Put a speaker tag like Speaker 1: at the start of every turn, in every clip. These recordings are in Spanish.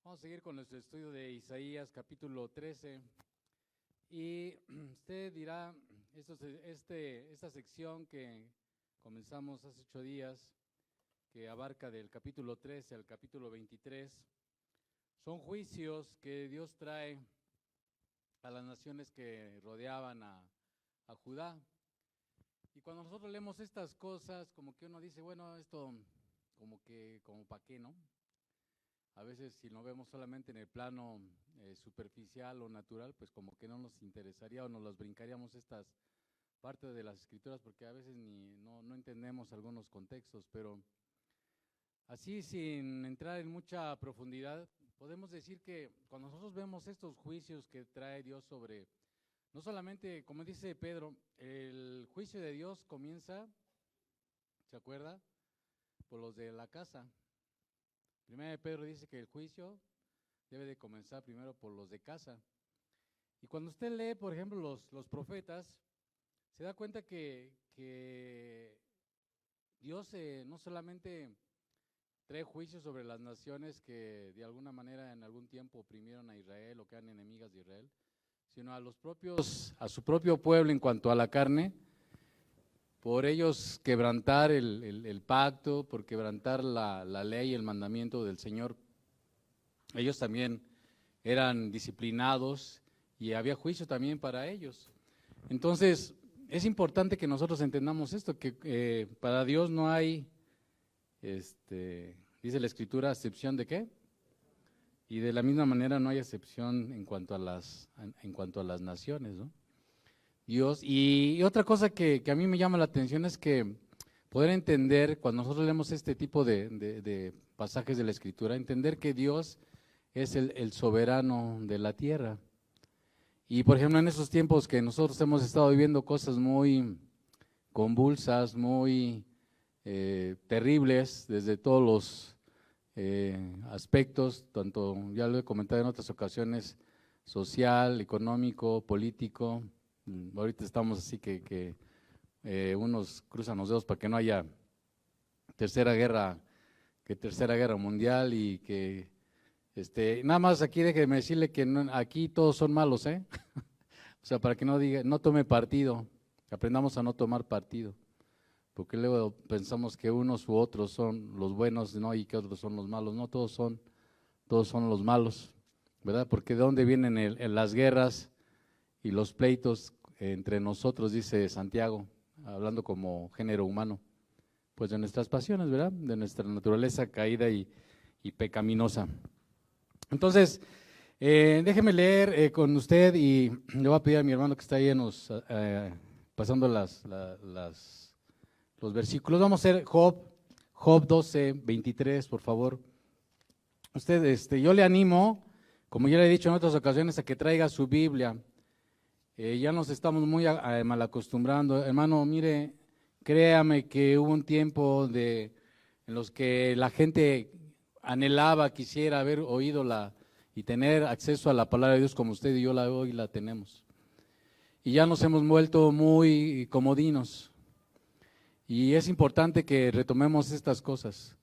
Speaker 1: Vamos a seguir con nuestro estudio de Isaías capítulo 13 y usted dirá, esta sección que comenzamos hace 8 días, que abarca del capítulo 13 al capítulo 23, son juicios que Dios trae a las naciones que rodeaban a Judá. Y cuando nosotros leemos estas cosas, como que uno dice, bueno, esto como para qué, ¿no? A veces si lo vemos solamente en el plano superficial o natural, pues como que no nos interesaría o nos las brincaríamos estas partes de las escrituras porque a veces no entendemos algunos contextos, pero así sin entrar en mucha profundidad, podemos decir que cuando nosotros vemos estos juicios que trae Dios sobre, no solamente, como dice Pedro, el juicio de Dios comienza, ¿se acuerda? Por los de la casa. Primero de Pedro dice que el juicio debe de comenzar primero por los de casa. Y cuando usted lee, por ejemplo, los profetas, se da cuenta que Dios no solamente trae juicios sobre las naciones que de alguna manera en algún tiempo oprimieron a Israel o que eran enemigas de Israel, sino a su propio pueblo en cuanto a la carne, por ellos quebrantar el pacto, por quebrantar la ley y el mandamiento del Señor. Ellos también eran disciplinados y había juicio también para ellos. Entonces, es importante que nosotros entendamos esto, que para Dios no hay, dice la Escritura, excepción de ¿qué? Y de la misma manera no hay excepción en cuanto a las naciones, ¿no? Dios. Y otra cosa que a mí me llama la atención es que poder entender, cuando nosotros leemos este tipo de pasajes de la Escritura, entender que Dios es el soberano de la tierra. Y por ejemplo, en esos tiempos que nosotros hemos estado viviendo cosas muy convulsas, muy terribles, desde todos los aspectos, tanto, ya lo he comentado en otras ocasiones, social, económico, político. Ahorita estamos así que unos cruzan los dedos para que no haya tercera guerra mundial y que nada más aquí déjeme decirle que aquí todos son malos, ¿eh? O sea, para que no diga, no tome partido, aprendamos a no tomar partido, porque luego pensamos que unos u otros son los buenos, ¿no? Y que otros son los malos, no, todos son los malos, ¿verdad? Porque de dónde vienen las guerras y los pleitos entre nosotros, dice Santiago, hablando como género humano, pues de nuestras pasiones, ¿verdad? De nuestra naturaleza caída y pecaminosa. Entonces, déjeme leer con usted y le voy a pedir a mi hermano que está ahí pasando los versículos. Vamos a hacer Job 12, 23, por favor. Usted, yo le animo, como ya le he dicho en otras ocasiones, a que traiga su Biblia. Ya nos estamos muy mal acostumbrando. Hermano, mire, créame que hubo un tiempo en los que la gente anhelaba, quisiera haber oído y tener acceso a la palabra de Dios como usted y yo hoy la tenemos. Y ya nos hemos vuelto muy comodinos. Y es importante que retomemos estas cosas.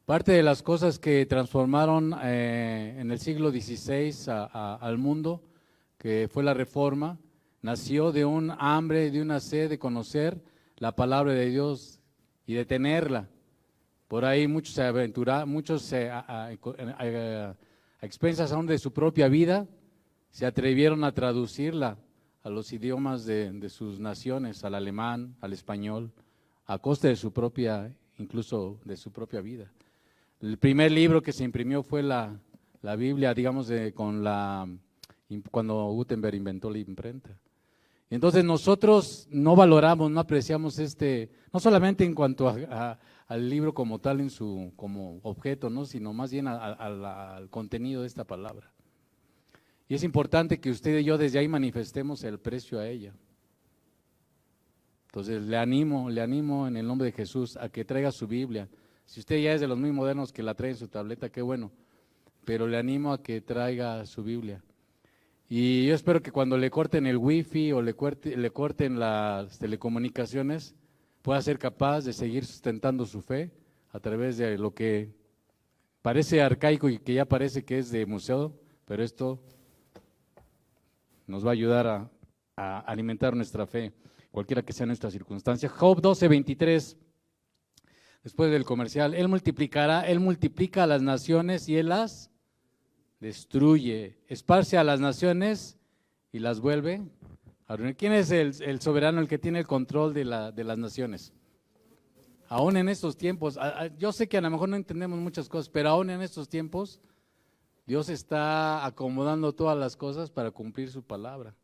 Speaker 1: Parte de las cosas que transformaron en el siglo XVI al mundo, que fue la Reforma, nació de un hambre, de una sed de conocer la palabra de Dios y de tenerla. Por ahí muchos a expensas aún de su propia vida, se atrevieron a traducirla a los idiomas de sus naciones, al alemán, al español, a costa de incluso de su propia vida. El primer libro que se imprimió fue la Biblia, digamos, cuando Gutenberg inventó la imprenta. Entonces nosotros no valoramos, no apreciamos no solamente en cuanto al libro como tal, como objeto, ¿no? Sino más bien al contenido de esta palabra. Y es importante que usted y yo desde ahí manifestemos el precio a ella. Entonces le animo en el nombre de Jesús a que traiga su Biblia. Si usted ya es de los muy modernos que la trae en su tableta, qué bueno, pero le animo a que traiga su Biblia. Y yo espero que cuando le corten el wifi o le corten las telecomunicaciones, pueda ser capaz de seguir sustentando su fe a través de lo que parece arcaico y que ya parece que es de museo, pero esto nos va a ayudar a alimentar nuestra fe, cualquiera que sea nuestra circunstancia. Job 12:23, después del comercial, Él multiplica a las naciones y Él las destruye, esparce a las naciones y las vuelve a reunir. ¿Quién es el soberano, el que tiene el control de las naciones? Aún en estos tiempos, yo sé que a lo mejor no entendemos muchas cosas, pero aún en estos tiempos, Dios está acomodando todas las cosas para cumplir su palabra.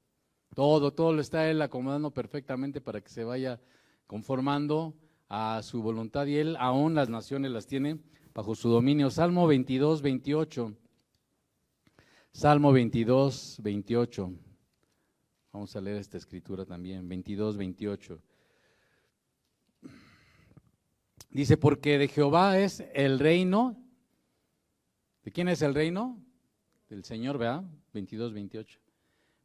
Speaker 1: Todo lo está Él acomodando perfectamente para que se vaya conformando a su voluntad, y Él aún las naciones las tiene bajo su dominio. Salmo 22:28. Salmo 22:28. Vamos a leer esta escritura también, 22:28. Dice, porque de Jehová es el reino. ¿De quién es el reino? Del Señor, ¿verdad? 22:28.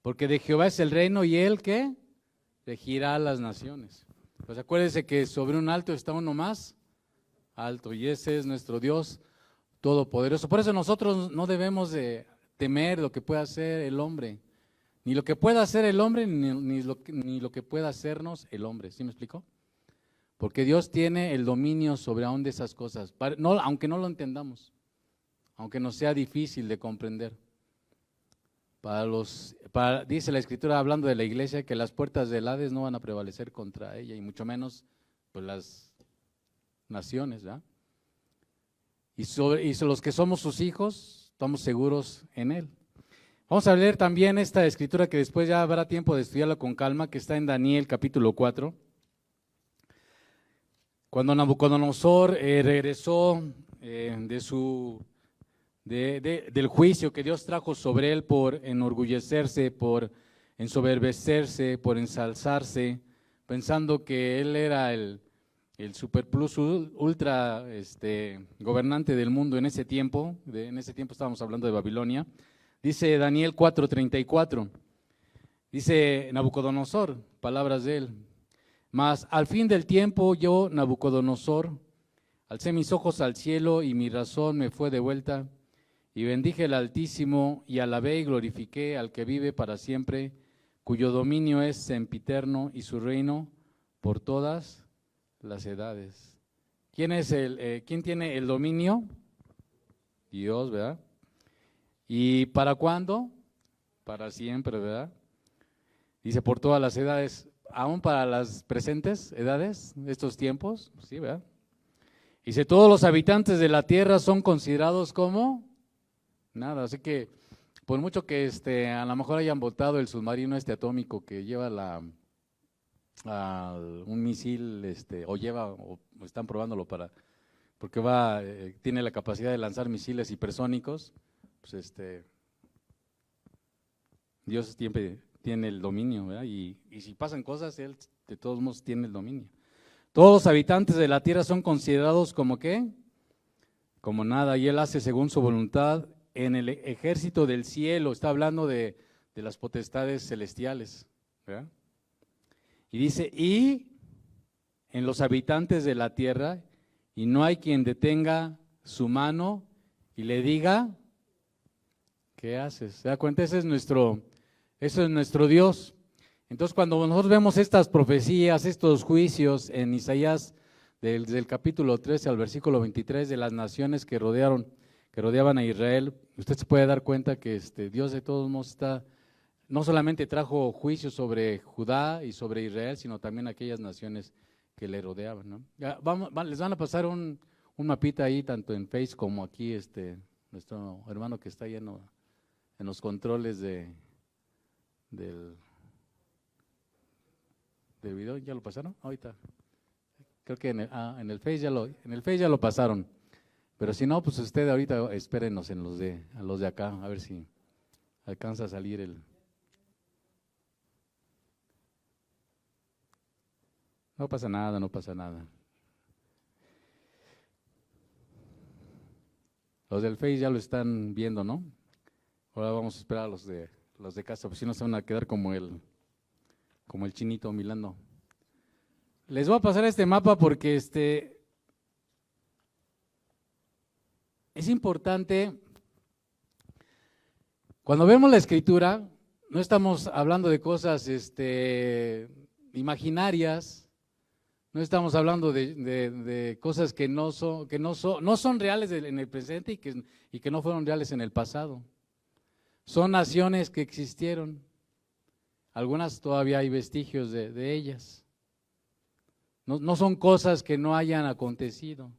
Speaker 1: Porque de Jehová es el reino y Él, ¿qué? Regirá a las naciones. Pues acuérdense que sobre un alto está uno más alto, y ese es nuestro Dios todopoderoso. Por eso nosotros no debemos de temer lo que pueda hacer el hombre, ni lo que pueda hacer el hombre, ni lo que pueda hacernos el hombre. ¿Sí me explico? Porque Dios tiene el dominio sobre aún de esas cosas, aunque no lo entendamos, aunque nos sea difícil de comprender. Dice la Escritura, hablando de la iglesia, que las puertas del Hades no van a prevalecer contra ella, y mucho menos pues las naciones, ¿verdad? Y los que somos sus hijos, estamos seguros en Él. Vamos a leer también esta Escritura, que después ya habrá tiempo de estudiarla con calma, que está en Daniel capítulo 4. Cuando Nabucodonosor regresó del juicio que Dios trajo sobre él por enorgullecerse, por ensoberbecerse, por ensalzarse, pensando que él era el super plus ultra gobernante del mundo en ese tiempo. En ese tiempo estábamos hablando de Babilonia. Dice Daniel 4:34, dice Nabucodonosor, palabras de él: mas al fin del tiempo yo, Nabucodonosor, alcé mis ojos al cielo y mi razón me fue devuelta, y bendije al Altísimo y alabé y glorifiqué al que vive para siempre, cuyo dominio es sempiterno y su reino por todas las edades. ¿Quién tiene el dominio? Dios, ¿verdad? ¿Y para cuándo? Para siempre, ¿verdad? Dice por todas las edades. Aún para las presentes edades, estos tiempos, sí, ¿verdad? Dice, todos los habitantes de la tierra son considerados como nada. Así que, por mucho que a lo mejor hayan botado el submarino atómico que lleva un misil, o están probándolo porque tiene la capacidad de lanzar misiles hipersónicos, pues Dios siempre tiene el dominio, ¿verdad? Y si pasan cosas, Él de todos modos tiene el dominio. Todos los habitantes de la tierra son considerados como ¿qué? Como nada, y Él hace según su voluntad en el ejército del cielo. Está hablando de las potestades celestiales, ¿verdad? Y dice, y en los habitantes de la tierra, y no hay quien detenga su mano y le diga, ¿qué haces? ¿Se da cuenta? Eso es nuestro Dios. Entonces, cuando nosotros vemos estas profecías, estos juicios en Isaías, del capítulo 13 al versículo 23, de las naciones que rodeaban a Israel, usted se puede dar cuenta que Dios de todos modos no solamente trajo juicios sobre Judá y sobre Israel, sino también aquellas naciones que le rodeaban, ¿no? Les van a pasar un mapita ahí, tanto en Face como aquí, nuestro hermano que está lleno en los controles del video. ¿Ya lo pasaron? Ahorita. Creo que en el Face ya lo pasaron. Pero si no, pues usted ahorita espérenos a los de acá, a ver si alcanza a salir No pasa nada, no pasa nada. Los del Face ya lo están viendo, ¿no? Ahora vamos a esperar a los de casa, pues si no se van a quedar como el chinito Milano. Les voy a pasar este mapa porque es importante, cuando vemos la Escritura, no estamos hablando de cosas imaginarias, no estamos hablando de cosas que no son reales en el presente y que no fueron reales en el pasado. Son naciones que existieron, algunas todavía hay vestigios de ellas. No son cosas que no hayan acontecido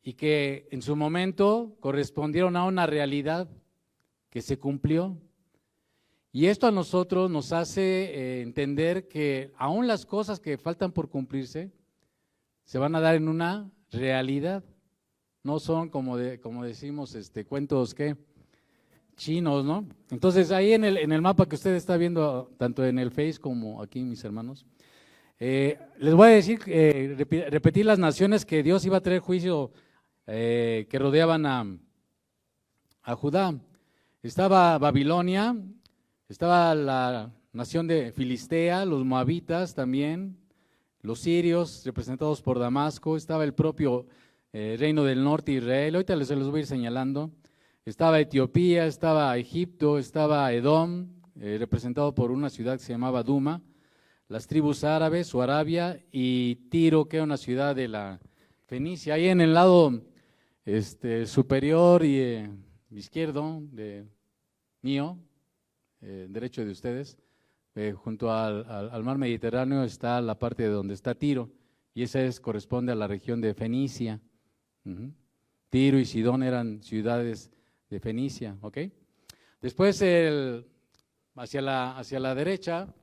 Speaker 1: y que en su momento correspondieron a una realidad que se cumplió. Y esto a nosotros nos hace entender que aún las cosas que faltan por cumplirse se van a dar en una realidad. No son como decimos cuentos chinos, ¿no? Entonces ahí en el mapa que usted está viendo, tanto en el Face como aquí, mis hermanos, les voy a decir, repetir las naciones que Dios iba a traer juicio que rodeaban a Judá. Estaba Babilonia, estaba la nación de Filistea, los moabitas también, los sirios representados por Damasco, estaba el propio reino del norte, Israel, ahorita se los voy a ir señalando. Estaba Etiopía, estaba Egipto, estaba Edom, representado por una ciudad que se llamaba Duma, las tribus árabes o Arabia, y Tiro, que era una ciudad de la Fenicia. Ahí en el lado superior y izquierdo de mío, derecho de ustedes, junto al mar Mediterráneo está la parte de donde está Tiro, y esa corresponde a la región de Fenicia. Tiro y Sidón eran ciudades de Fenicia, ¿ok? Después hacia la derecha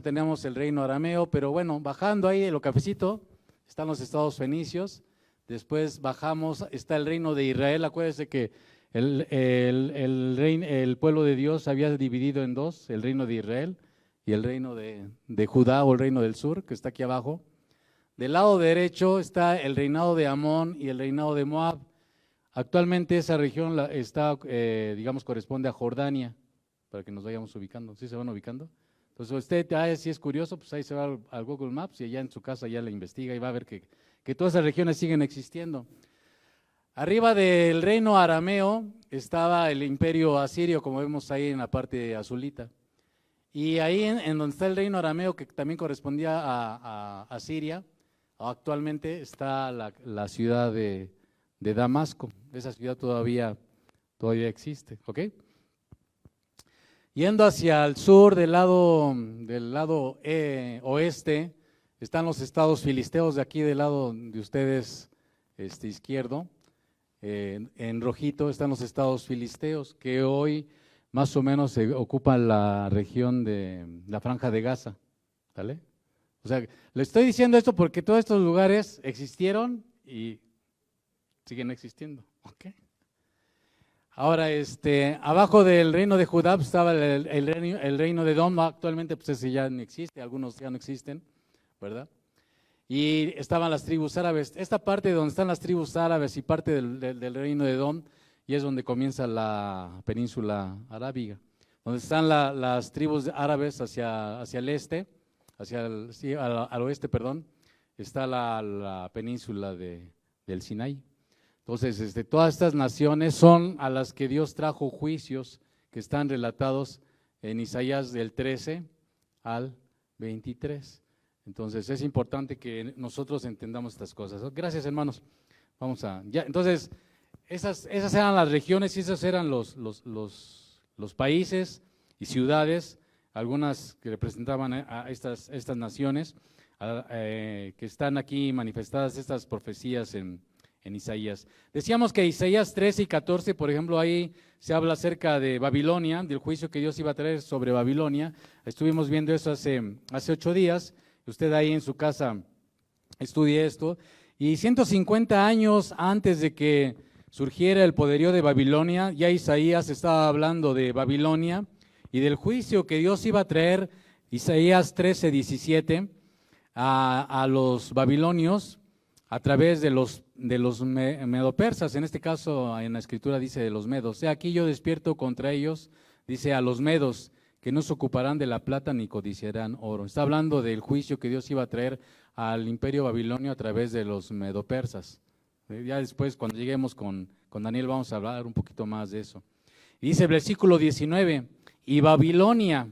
Speaker 1: tenemos el reino arameo, pero bueno, bajando ahí en lo cafecito están los estados fenicios. Después bajamos, está el reino de Israel. Acuérdense que el pueblo de Dios había dividido en dos, el reino de Israel y el reino de Judá o el reino del sur, que está aquí abajo. Del lado derecho está el reinado de Amón y el reinado de Moab. Actualmente esa región corresponde a Jordania, para que nos vayamos ubicando. ¿Sí se van ubicando? Entonces usted, si es curioso, pues ahí se va al Google Maps y allá en su casa ya la investiga y va a ver que todas esas regiones siguen existiendo. Arriba del reino arameo estaba el imperio asirio, como vemos ahí en la parte azulita. Y ahí en donde está el reino arameo, que también correspondía a Siria, actualmente está la ciudad de Damasco. Esa ciudad todavía existe, ¿ok? Yendo hacia el sur, del lado oeste, están los estados filisteos, de aquí del lado de ustedes izquierdo. En rojito están los estados filisteos, que hoy más o menos se ocupan la región de la Franja de Gaza, ¿vale? O sea, le estoy diciendo esto porque todos estos lugares existieron y siguen existiendo, ¿ok? Ahora, abajo del reino de Judá estaba el reino de Edom. Actualmente pues ese ya no existe, algunos ya no existen, ¿verdad? Y estaban las tribus árabes. Esta parte donde están las tribus árabes y parte del reino de Edom, y es donde comienza la península arábiga, donde están las tribus árabes hacia el este, al oeste, perdón, está la península del Sinaí. Entonces, todas estas naciones son a las que Dios trajo juicios que están relatados en Isaías del 13 al 23. Entonces, es importante que nosotros entendamos estas cosas. Gracias, hermanos. Entonces, esas eran las regiones y esos eran los países y ciudades, algunas que representaban a estas naciones, que están aquí manifestadas estas profecías en Isaías. Decíamos que Isaías 13 y 14, por ejemplo, ahí se habla acerca de Babilonia, del juicio que Dios iba a traer sobre Babilonia. Estuvimos viendo eso hace 8 días. Usted ahí en su casa estudie esto. Y 150 años antes de que surgiera el poderío de Babilonia, ya Isaías estaba hablando de Babilonia y del juicio que Dios iba a traer, Isaías 13, 17, a los babilonios a través de los medopersas. En este caso, en la escritura dice de los medos. Aquí yo despierto contra ellos, dice a los medos, que no se ocuparán de la plata ni codiciarán oro. Está hablando del juicio que Dios iba a traer al imperio babilonio a través de los medopersas, Ya después, cuando lleguemos con Daniel, vamos a hablar un poquito más de eso. Dice el versículo 19, y Babilonia,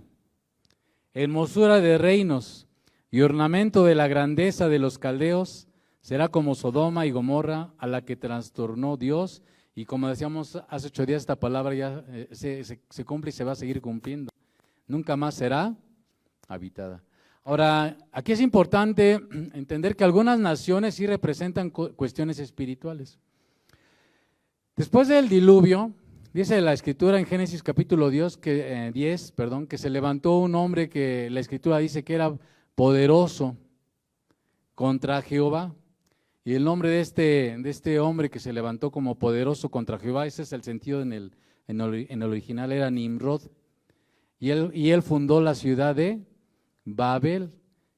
Speaker 1: hermosura de reinos y ornamento de la grandeza de los caldeos, será como Sodoma y Gomorra, a la que trastornó Dios. Y como decíamos hace 8 días, esta palabra ya se cumple y se va a seguir cumpliendo. Nunca más será habitada. Ahora, aquí es importante entender que algunas naciones sí representan cuestiones espirituales. Después del diluvio, dice la Escritura en Génesis capítulo 10, que se levantó un hombre que la Escritura dice que era poderoso contra Jehová. Y el nombre de este hombre que se levantó como poderoso contra Jehová, ese es el sentido en el original, era Nimrod. Y él fundó la ciudad de Babel,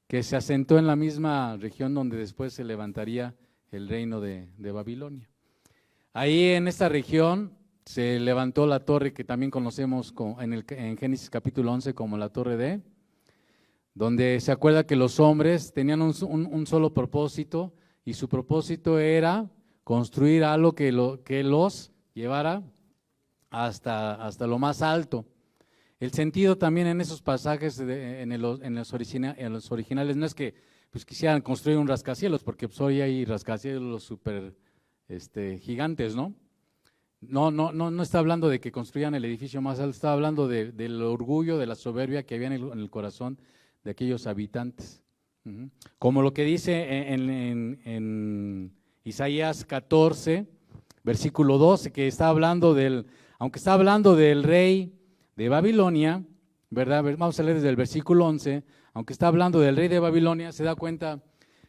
Speaker 1: que se asentó en la misma región donde después se levantaría el reino de Babilonia. Ahí en esta región se levantó la torre que también conocemos en Génesis capítulo 11 como la torre de, donde se acuerda que los hombres tenían un solo propósito, y su propósito era construir algo que los llevara hasta lo más alto. El sentido también en esos pasajes, en los originales, no es que pues, quisieran construir un rascacielos, porque pues, hoy hay rascacielos súper gigantes, ¿no? No está hablando de que construyan el edificio más alto, está hablando del orgullo, de la soberbia que había en el corazón de aquellos habitantes. Como lo que dice en Isaías 14, versículo 12, que está hablando aunque está hablando del rey de Babilonia, ¿verdad? Vamos a leer desde el versículo 11, aunque está hablando del rey de Babilonia, se da cuenta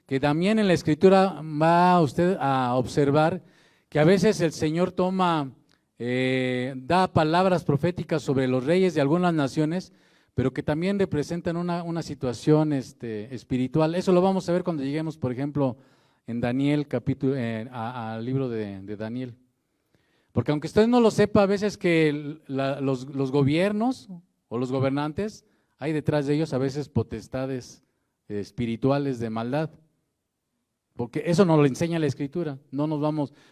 Speaker 1: que también en la Escritura va usted a observar que a veces el Señor da palabras proféticas sobre los reyes de algunas naciones, pero que también representan una situación espiritual. Eso lo vamos a ver cuando lleguemos, por ejemplo, en Daniel, al libro de Daniel. Porque aunque usted no lo sepa, a veces que los gobiernos o los gobernantes, hay detrás de ellos a veces potestades espirituales de maldad. Porque eso nos lo enseña la Escritura.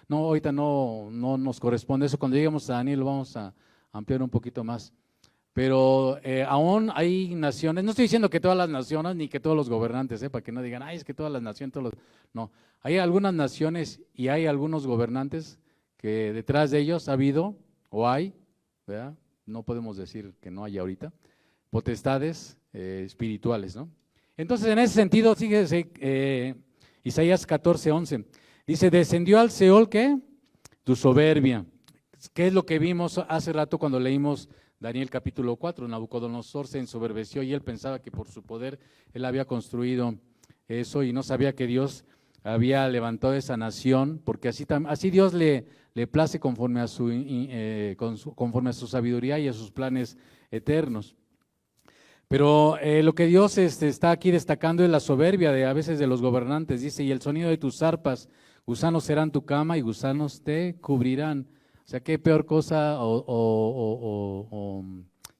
Speaker 1: Ahorita no nos corresponde eso. Cuando lleguemos a Daniel lo vamos a ampliar un poquito más. Pero aún hay naciones, no estoy diciendo que todas las naciones ni que todos los gobernantes, para que no digan, es que todas las naciones, no, hay algunas naciones y hay algunos gobernantes que detrás de ellos ha habido o hay, ¿verdad? No podemos decir que no haya ahorita, potestades espirituales, ¿no? Entonces en ese sentido, fíjese, Isaías 14:11, dice, descendió al Seol, ¿qué? Tu soberbia. ¿Qué es lo que vimos hace rato cuando leímos Daniel capítulo 4? Nabucodonosor se ensoberbeció y él pensaba que por su poder él había construido eso y no sabía que Dios había levantado esa nación, porque así Dios le place conforme a su sabiduría y a sus planes eternos. Pero lo que Dios está aquí destacando es la soberbia a veces de los gobernantes. Dice, y el sonido de tus arpas, gusanos serán tu cama y gusanos te cubrirán. O sea, qué peor cosa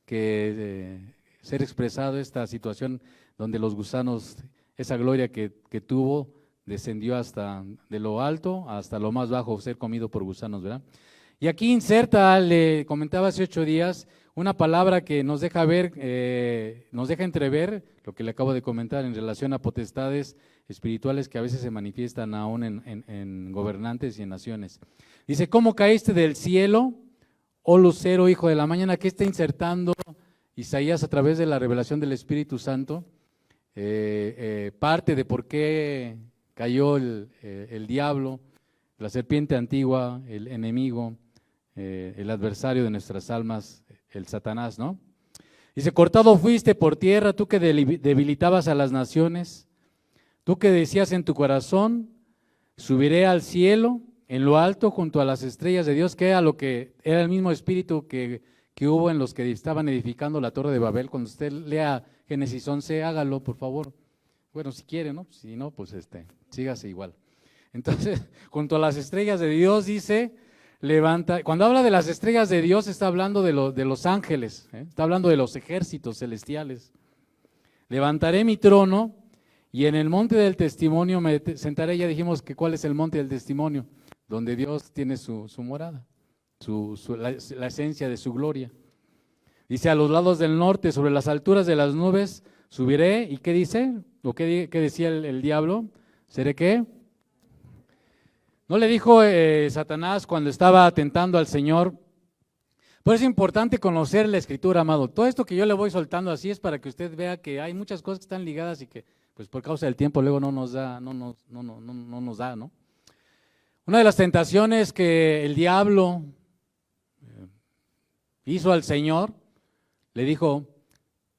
Speaker 1: que ser expresado esta situación donde los gusanos, esa gloria que tuvo, descendió hasta de lo alto hasta lo más bajo, ser comido por gusanos, ¿verdad? Y aquí le comentaba hace 8 días, una palabra que nos deja entrever lo que le acabo de comentar en relación a potestades espirituales que a veces se manifiestan aún en gobernantes y en naciones. Dice, ¿cómo caíste del cielo, oh lucero, hijo de la mañana? Aquí está insertando Isaías a través de la revelación del Espíritu Santo, parte de por qué cayó el diablo, la serpiente antigua, el enemigo, el adversario de nuestras almas, el Satanás, ¿no? Dice, cortado fuiste por tierra, tú que debilitabas a las naciones, tú que decías en tu corazón, subiré al cielo, en lo alto, junto a las estrellas de Dios, que era el mismo espíritu que hubo en los que estaban edificando la torre de Babel. Cuando usted lea Génesis 11, hágalo, por favor. Bueno, si quiere, ¿no? Si no, pues sígase igual. Entonces, junto a las estrellas de Dios dice, levanta. Cuando habla de las estrellas de Dios, está hablando de los ángeles, está hablando de los ejércitos celestiales. Levantaré mi trono y en el monte del testimonio me sentaré. Ya dijimos que cuál es el monte del testimonio. donde Dios tiene su morada, la esencia de su gloria. Dice, a los lados del norte, sobre las alturas de las nubes, subiré. ¿Y qué dice? ¿O qué decía el diablo? ¿Seré qué? ¿No le dijo Satanás cuando estaba tentando al Señor? Pues es importante conocer la Escritura, amado. Todo esto que yo le voy soltando así es para que usted vea que hay muchas cosas que están ligadas y que, pues por causa del tiempo, luego no nos da, ¿no? Una de las tentaciones que el diablo hizo al Señor, le dijo,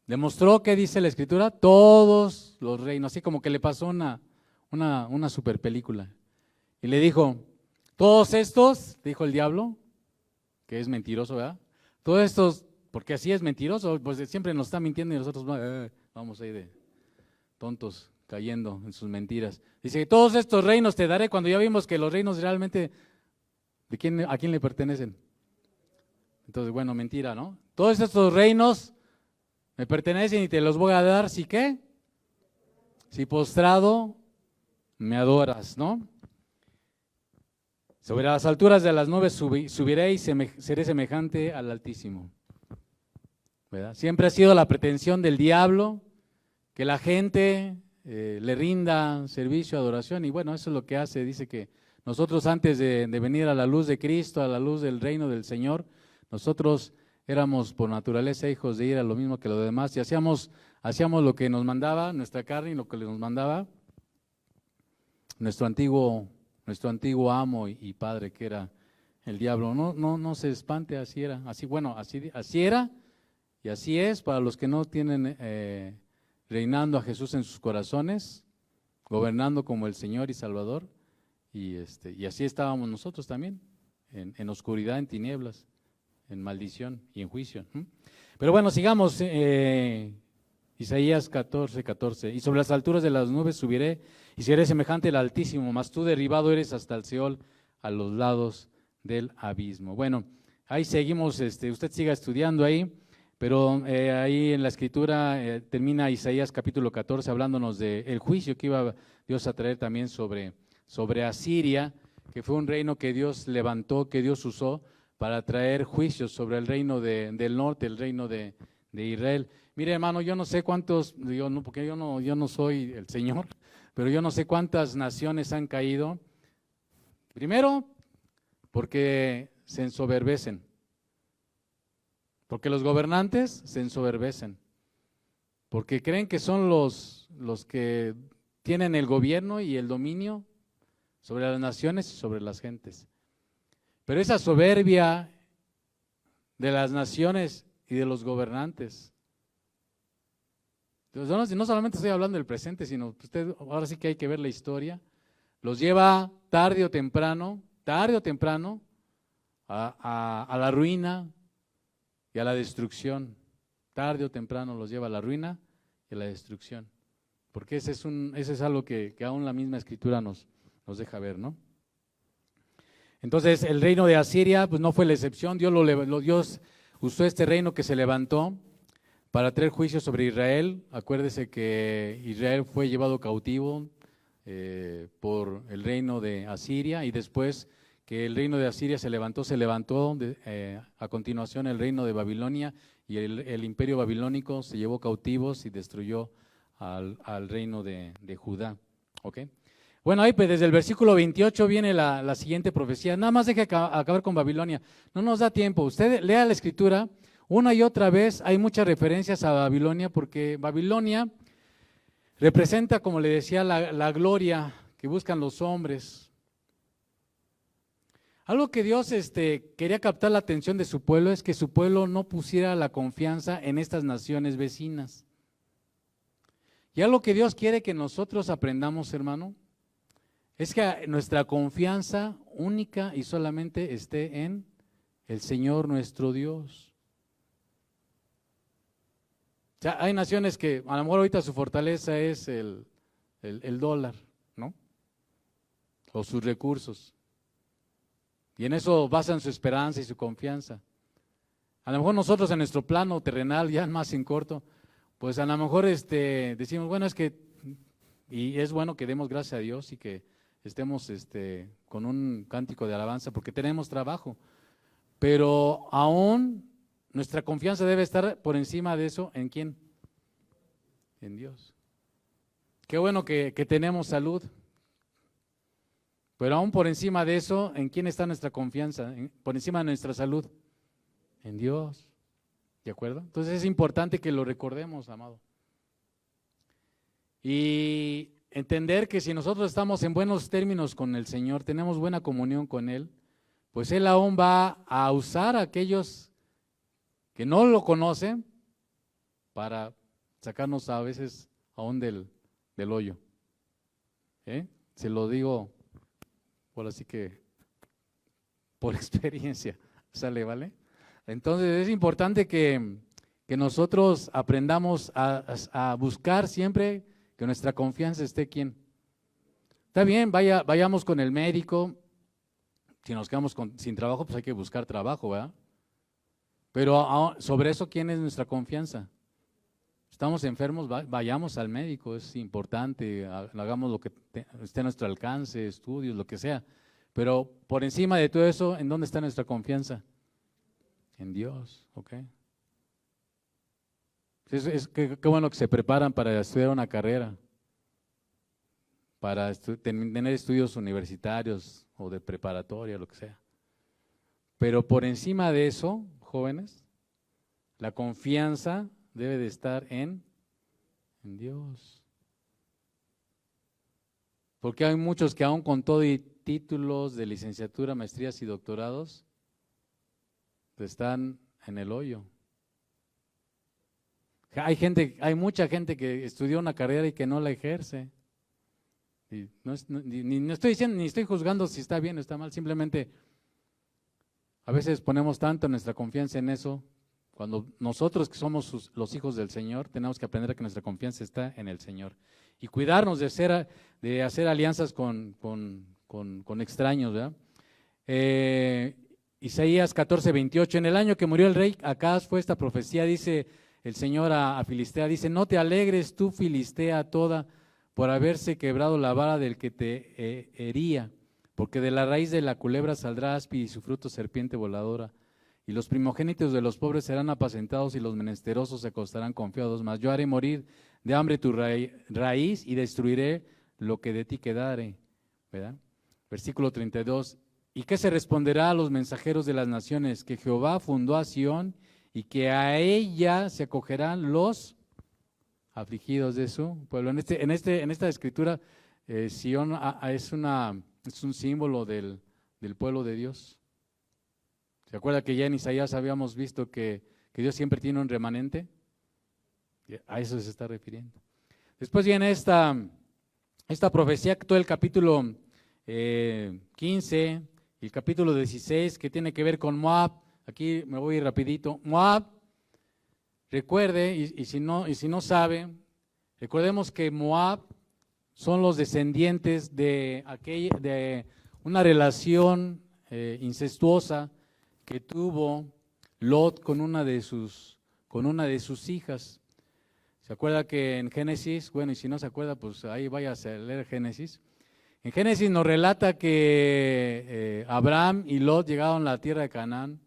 Speaker 1: demostró que dice la Escritura, todos los reinos, así como que le pasó una super película. Y le dijo, todos estos, dijo el diablo, que es mentiroso, ¿verdad? Todos estos, porque así es mentiroso, pues siempre nos está mintiendo y nosotros vamos ahí de tontos cayendo en sus mentiras. Dice, todos estos reinos te daré, cuando ya vimos que los reinos realmente, ¿a quién le pertenecen? Entonces, bueno, mentira, ¿no? Todos estos reinos me pertenecen y te los voy a dar, ¿sí qué? Si postrado me adoras, ¿no? Sobre las alturas de las nubes subiré y seré semejante al Altísimo. ¿Verdad? Siempre ha sido la pretensión del diablo que la gente le rinda servicio, adoración, y bueno, eso es lo que hace. Dice que nosotros antes de venir a la luz de Cristo, a la luz del reino del Señor, nosotros éramos por naturaleza hijos de ira, lo mismo que los demás, y hacíamos lo que nos mandaba nuestra carne y lo que nos mandaba nuestro antiguo amo y padre, que era el diablo. No se espante, así era, así era y así es para los que no tienen reinando a Jesús en sus corazones, gobernando como el Señor y Salvador, y así estábamos nosotros también, en oscuridad, en tinieblas, en maldición y en juicio. Pero bueno, sigamos, Isaías 14. Y sobre las alturas de las nubes subiré y seré semejante al Altísimo, mas tú derribado eres hasta el Seol, a los lados del abismo. Bueno, ahí seguimos, usted siga estudiando ahí, pero ahí en la Escritura termina Isaías capítulo 14 hablándonos del juicio que iba Dios a traer también sobre Asiria, que fue un reino que Dios levantó, que Dios usó para traer juicios sobre el reino del norte, el reino de Israel. Mire, hermano, yo no sé cuántos, porque yo no soy el Señor, pero yo no sé cuántas naciones han caído. Primero, porque se ensoberbecen, porque los gobernantes se ensoberbecen, porque creen que son los que tienen el gobierno y el dominio sobre las naciones y sobre las gentes. Pero esa soberbia de las naciones y de los gobernantes, entonces, no solamente estoy hablando del presente, sino usted ahora sí que hay que ver la historia, los lleva tarde o temprano a la ruina y a la destrucción. Tarde o temprano los lleva a la ruina y a la destrucción. Porque ese es algo que aún la misma Escritura nos deja ver, ¿no? Entonces, el reino de Asiria pues no fue la excepción. Dios usó este reino que se levantó para traer juicio sobre Israel. Acuérdese que Israel fue llevado cautivo por el reino de Asiria, y después que el reino de Asiria se levantó a continuación el reino de Babilonia, y el imperio babilónico se llevó cautivos y destruyó al reino de Judá. ¿Ok? Bueno, ahí pues desde el versículo 28 viene la siguiente profecía. Nada más deje acabar con Babilonia. No nos da tiempo. Usted lea la Escritura una y otra vez. Hay muchas referencias a Babilonia, porque Babilonia representa, como le decía, la gloria que buscan los hombres. Algo que Dios quería captar la atención de su pueblo es que su pueblo no pusiera la confianza en estas naciones vecinas. Y algo que Dios quiere que nosotros aprendamos, hermano, es que nuestra confianza única y solamente esté en el Señor nuestro Dios. O sea, hay naciones que a lo mejor ahorita su fortaleza es el dólar, ¿no? O sus recursos. Y en eso basan su esperanza y su confianza. A lo mejor nosotros en nuestro plano terrenal, ya más en corto, pues a lo mejor decimos, bueno, y es bueno que demos gracias a Dios y que estemos con un cántico de alabanza porque tenemos trabajo, pero aún nuestra confianza debe estar por encima de eso. ¿En quién? En Dios. Qué bueno que tenemos salud, pero aún por encima de eso, ¿en quién está nuestra confianza? Por encima de nuestra salud, en Dios. ¿De acuerdo? Entonces es importante que lo recordemos, amado. Y entender que si nosotros estamos en buenos términos con el Señor, tenemos buena comunión con Él, pues Él aún va a usar a aquellos que no lo conocen para sacarnos a veces aún del hoyo. Se lo digo por así que por experiencia, ¿sale, vale? Entonces es importante que nosotros aprendamos a buscar siempre que nuestra confianza esté ¿quién? Está bien, vayamos con el médico, si nos quedamos sin trabajo, pues hay que buscar trabajo, ¿verdad? Pero sobre eso, ¿quién es nuestra confianza? Estamos enfermos, vayamos al médico, es importante, hagamos lo que esté a nuestro alcance, estudios, lo que sea. Pero por encima de todo eso, ¿en dónde está nuestra confianza? En Dios, ¿ok? Qué bueno que se preparan para estudiar una carrera, para tener estudios universitarios o de preparatoria, lo que sea. Pero por encima de eso, jóvenes, la confianza debe de estar en Dios. Porque hay muchos que aún con todo y títulos de licenciatura, maestrías y doctorados, están en el hoyo. Hay mucha gente que estudió una carrera y que no la ejerce. Y no estoy diciendo, ni estoy juzgando si está bien o está mal, simplemente a veces ponemos tanto nuestra confianza en eso, cuando nosotros que somos los hijos del Señor, tenemos que aprender a que nuestra confianza está en el Señor. Y cuidarnos de hacer alianzas con extraños, ¿verdad? Isaías 14:28, en el año que murió el rey Acaz fue esta profecía, dice el Señor a Filistea, dice, no te alegres tú, Filistea toda, por haberse quebrado la vara del que te hería, porque de la raíz de la culebra saldrá aspi y su fruto serpiente voladora, y los primogénitos de los pobres serán apacentados y los menesterosos se acostarán confiados, mas yo haré morir de hambre tu raíz y destruiré lo que de ti quedare, ¿verdad? Versículo 32, ¿y qué se responderá a los mensajeros de las naciones? Que Jehová fundó a Sión y que a ella se acogerán los afligidos de su pueblo. En esta escritura, Sión es un símbolo del pueblo de Dios. ¿Se acuerda que ya en Isaías habíamos visto que Dios siempre tiene un remanente? A eso se está refiriendo. Después viene esta profecía, todo el capítulo 15 y el capítulo 16, que tiene que ver con Moab. Aquí me voy rapidito. Moab, recuerde, y si no sabe, recordemos que Moab son los descendientes de una relación incestuosa que tuvo Lot con una de sus hijas. ¿Se acuerda que en Génesis, bueno, y si no se acuerda, pues ahí vaya a leer Génesis. En Génesis nos relata que Abraham y Lot llegaron a la tierra de Canaán.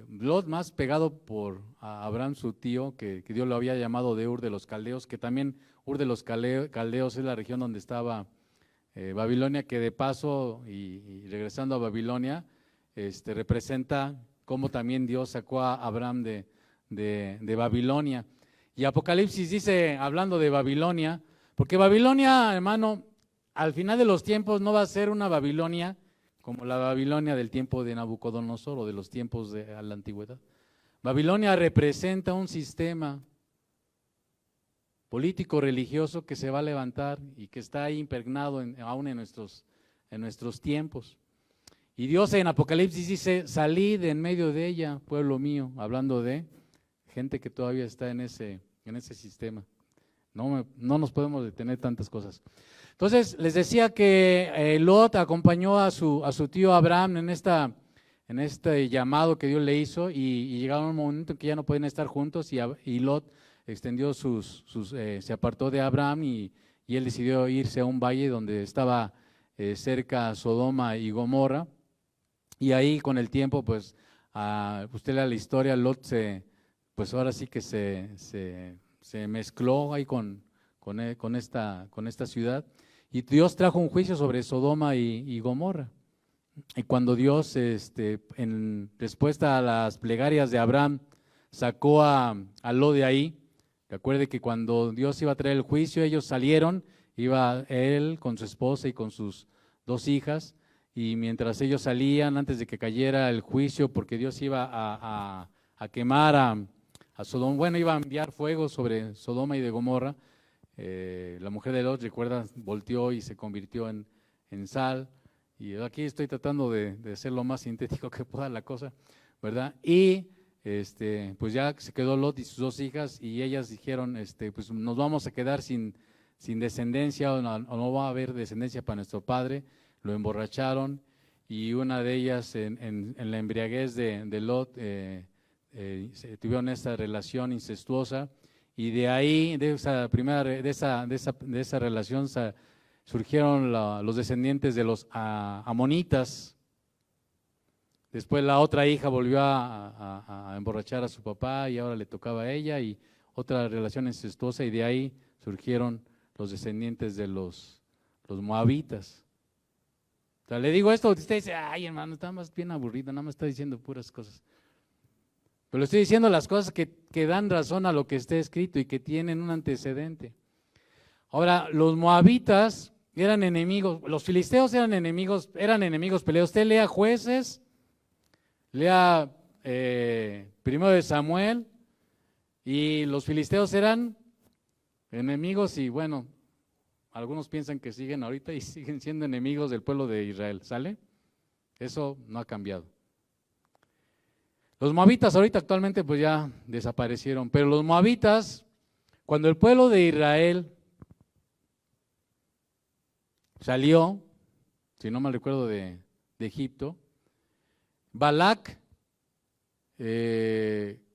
Speaker 1: Lot más pegado por Abraham, su tío, que Dios lo había llamado de Ur de los Caldeos, que también Ur de los Caldeos es la región donde estaba Babilonia, que de paso y regresando a Babilonia, representa cómo también Dios sacó a Abraham de Babilonia. Y Apocalipsis dice, hablando de Babilonia, porque Babilonia, hermano, al final de los tiempos no va a ser una Babilonia como la Babilonia del tiempo de Nabucodonosor o de los tiempos de la antigüedad. Babilonia representa un sistema político religioso que se va a levantar y que está ahí impregnado aún en nuestros tiempos. Y Dios en Apocalipsis dice, salid en medio de ella, pueblo mío, hablando de gente que todavía está en ese sistema. No nos podemos detener tantas cosas. Entonces, les decía que Lot acompañó a su tío Abraham en este llamado que Dios le hizo y llegaron un momento en que ya no podían estar juntos y Lot extendió se apartó de Abraham y él decidió irse a un valle donde estaba cerca a Sodoma y Gomorra, y ahí con el tiempo, pues, usted lea la historia, Lot pues ahora sí que se mezcló ahí con esta ciudad, y Dios trajo un juicio sobre Sodoma y Gomorra. Y cuando Dios, en respuesta a las plegarias de Abraham, sacó a Lot de ahí, recuerde que cuando Dios iba a traer el juicio, ellos salieron, iba él con su esposa y con sus 2 hijas, y mientras ellos salían, antes de que cayera el juicio, porque Dios iba a quemar a Sodoma, bueno, iba a enviar fuego sobre Sodoma y de Gomorra, la mujer de Lot, recuerda, volteó y se convirtió en sal. Y aquí estoy tratando de ser lo más sintético que pueda la cosa, ¿verdad? Y pues ya se quedó Lot y sus 2 hijas, y ellas dijeron, pues nos vamos a quedar sin descendencia, o no va a haber descendencia para nuestro padre. Lo emborracharon, y una de ellas en la embriaguez de Lot tuvieron esta relación incestuosa, y de ahí, de esa relación surgieron los descendientes de los amonitas. Después la otra hija volvió a emborrachar a su papá, y ahora le tocaba a ella, y otra relación incestuosa, y de ahí surgieron los descendientes de los moabitas. O sea, le digo esto, usted dice, ay hermano, está más bien aburrido, nada más está diciendo puras cosas. Pero le estoy diciendo las cosas que dan razón a lo que está escrito y que tienen un antecedente. Ahora, los moabitas eran enemigos, los filisteos eran enemigos peleados. Usted lea Jueces, lea Primero de Samuel, y los filisteos eran enemigos, y bueno, algunos piensan que siguen ahorita y siguen siendo enemigos del pueblo de Israel, ¿sale? Eso no ha cambiado. Los moabitas ahorita actualmente pues ya desaparecieron, pero los moabitas, cuando el pueblo de Israel salió, si no mal recuerdo, de Egipto, Balac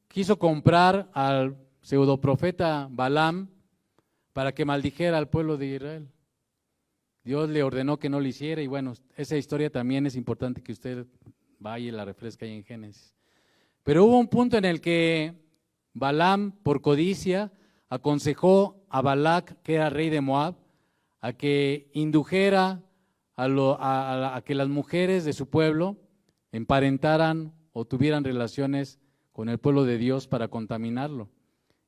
Speaker 1: quiso comprar al pseudoprofeta Balaam para que maldijera al pueblo de Israel. Dios le ordenó que no lo hiciera, y bueno, esa historia también es importante que usted vaya y la refresque ahí en Génesis. Pero hubo un punto en el que Balaam, por codicia, aconsejó a Balac, que era rey de Moab, a que indujera a que las mujeres de su pueblo emparentaran o tuvieran relaciones con el pueblo de Dios para contaminarlo.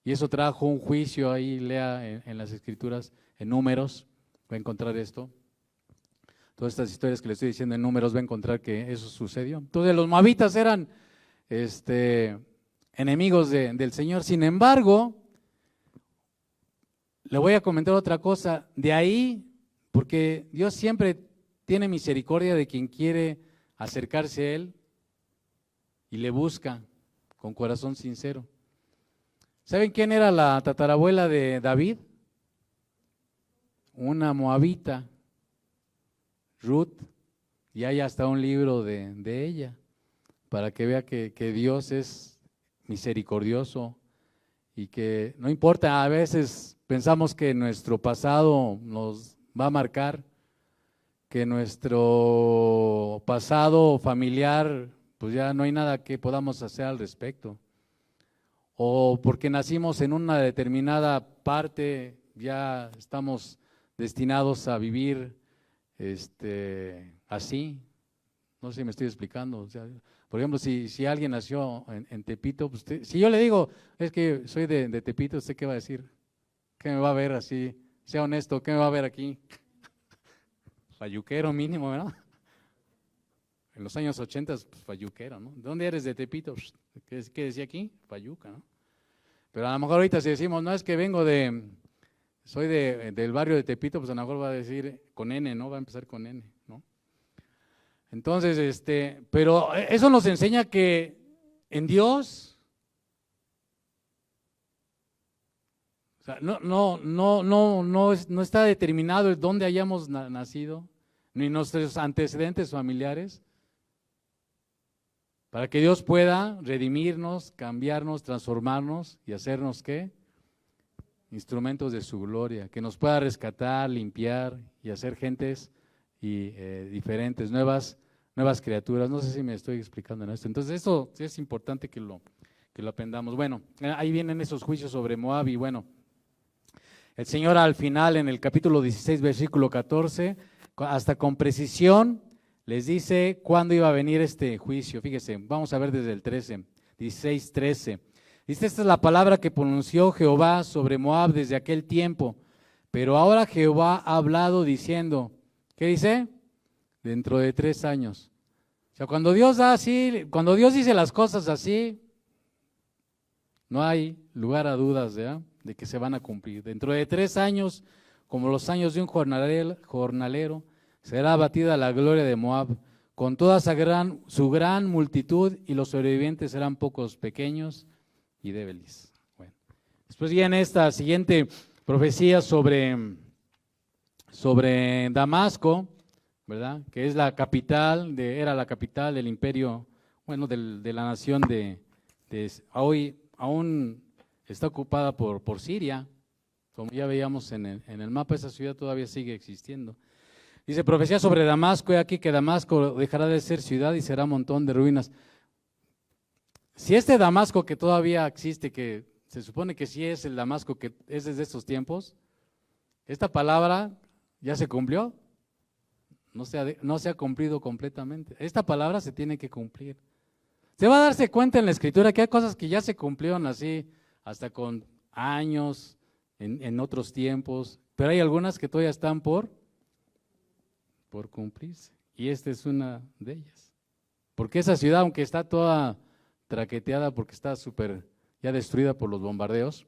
Speaker 1: Y eso trajo un juicio, ahí lea en las Escrituras, en Números, va a encontrar esto. Todas estas historias que le estoy diciendo en Números, va a encontrar que eso sucedió. Entonces los moabitas eran enemigos del Señor. Sin embargo, le voy a comentar otra cosa. De ahí, porque Dios siempre tiene misericordia de quien quiere acercarse a Él y le busca con corazón sincero. ¿Saben quién era la tatarabuela de David? Una moabita, Ruth, y hay hasta un libro de ella, para que vea que Dios es misericordioso, y que no importa, a veces pensamos que nuestro pasado nos va a marcar, que nuestro pasado familiar, pues ya no hay nada que podamos hacer al respecto, o porque nacimos en una determinada parte, ya estamos destinados a vivir así. No sé si me estoy explicando. O sea, por ejemplo, si alguien nació en Tepito, pues si yo le digo, es que soy de Tepito, ¿usted qué va a decir? ¿Qué me va a ver así? Sea honesto, ¿qué me va a ver aquí? Fayuquero mínimo, ¿verdad? En los años 80, pues fayuquero, ¿no? ¿De dónde eres? De Tepito. ¿Qué decía aquí? Fayuca, ¿no? Pero a lo mejor ahorita si decimos, no, es que soy del barrio de Tepito, pues a lo mejor va a decir con N, ¿no? Va a empezar con N, ¿no? Entonces, pero eso nos enseña que en Dios, o sea, no está determinado el dónde hayamos nacido, ni nuestros antecedentes familiares, para que Dios pueda redimirnos, cambiarnos, transformarnos y hacernos, ¿qué? Instrumentos de su gloria, que nos pueda rescatar, limpiar y hacer gentes y diferentes, nuevas criaturas. No sé si me estoy explicando en esto. Entonces, eso sí es importante que lo aprendamos. Bueno, ahí vienen esos juicios sobre Moab y bueno, el Señor al final en el capítulo 16, versículo 14, hasta con precisión les dice cuándo iba a venir este juicio. Fíjese, vamos a ver desde el 13, 16, 13. Dice, esta es la palabra que pronunció Jehová sobre Moab desde aquel tiempo. Pero ahora Jehová ha hablado diciendo, ¿qué dice? Dentro de 3 años. O sea, cuando Dios da así, cuando Dios dice las cosas así, no hay lugar a dudas, ¿verdad?, de que se van a cumplir. Dentro de 3 años, como los años de un jornalero, será abatida la gloria de Moab, con toda su gran multitud, y los sobrevivientes serán pocos, pequeños y débiles. Bueno, después viene esta siguiente profecía sobre Damasco, ¿verdad?, que es la capital, era la capital del imperio, bueno, de la nación hoy aún está ocupada por Siria, como ya veíamos en el mapa, esa ciudad todavía sigue existiendo. Dice, profecía sobre Damasco, he aquí que Damasco dejará de ser ciudad y será montón de ruinas. Si este Damasco que todavía existe, que se supone que sí es el Damasco que es desde estos tiempos, esta palabra ya se cumplió, no se ha cumplido completamente. Esta palabra se tiene que cumplir. Se va a darse cuenta en la Escritura que hay cosas que ya se cumplieron así, hasta con años, en otros tiempos, pero hay algunas que todavía están por cumplirse, y esta es una de ellas. Porque esa ciudad, aunque está toda traqueteada, porque está súper ya destruida por los bombardeos,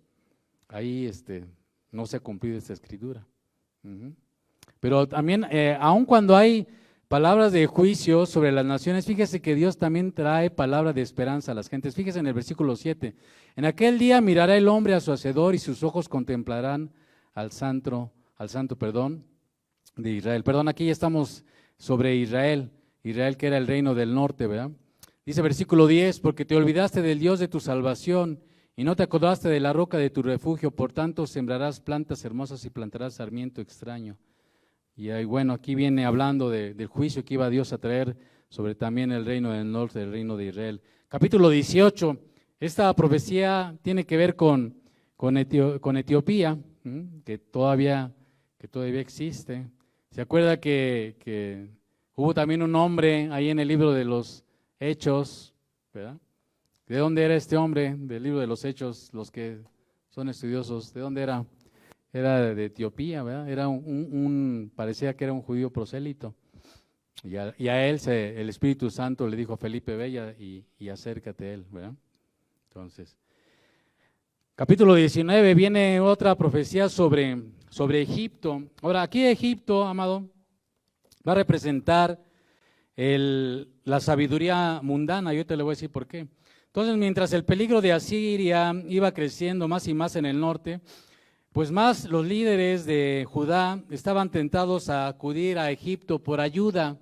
Speaker 1: ahí no se ha cumplido esta Escritura. Pero también, aun cuando hay palabras de juicio sobre las naciones, fíjese que Dios también trae palabra de esperanza a las gentes. Fíjese en el versículo 7, en aquel día mirará el hombre a su hacedor y sus ojos contemplarán al santo de Israel. Perdón, aquí ya estamos sobre Israel que era el reino del norte, ¿verdad? Dice versículo 10, porque te olvidaste del Dios de tu salvación y no te acordaste de la roca de tu refugio, por tanto sembrarás plantas hermosas y plantarás sarmiento extraño. Y ahí, bueno, aquí viene hablando del juicio que iba Dios a traer sobre también el reino del norte, el reino de Israel. Capítulo 18, esta profecía tiene que ver con Etiopía, que todavía existe. ¿Se acuerda que hubo también un hombre ahí en el libro de los Hechos, ¿verdad? ¿De dónde era este hombre del libro de los Hechos? Los que son estudiosos, ¿de dónde era? Era de Etiopía, ¿verdad? Era parecía que era un judío prosélito. Y a él el Espíritu Santo le dijo a Felipe, ve y acércate a él, ¿verdad? Entonces, capítulo 19, viene otra profecía sobre Egipto. Ahora, aquí Egipto, amado, va a representar la sabiduría mundana, yo te le voy a decir por qué. Entonces, mientras el peligro de Asiria iba creciendo más y más en el norte, pues más los líderes de Judá estaban tentados a acudir a Egipto por ayuda.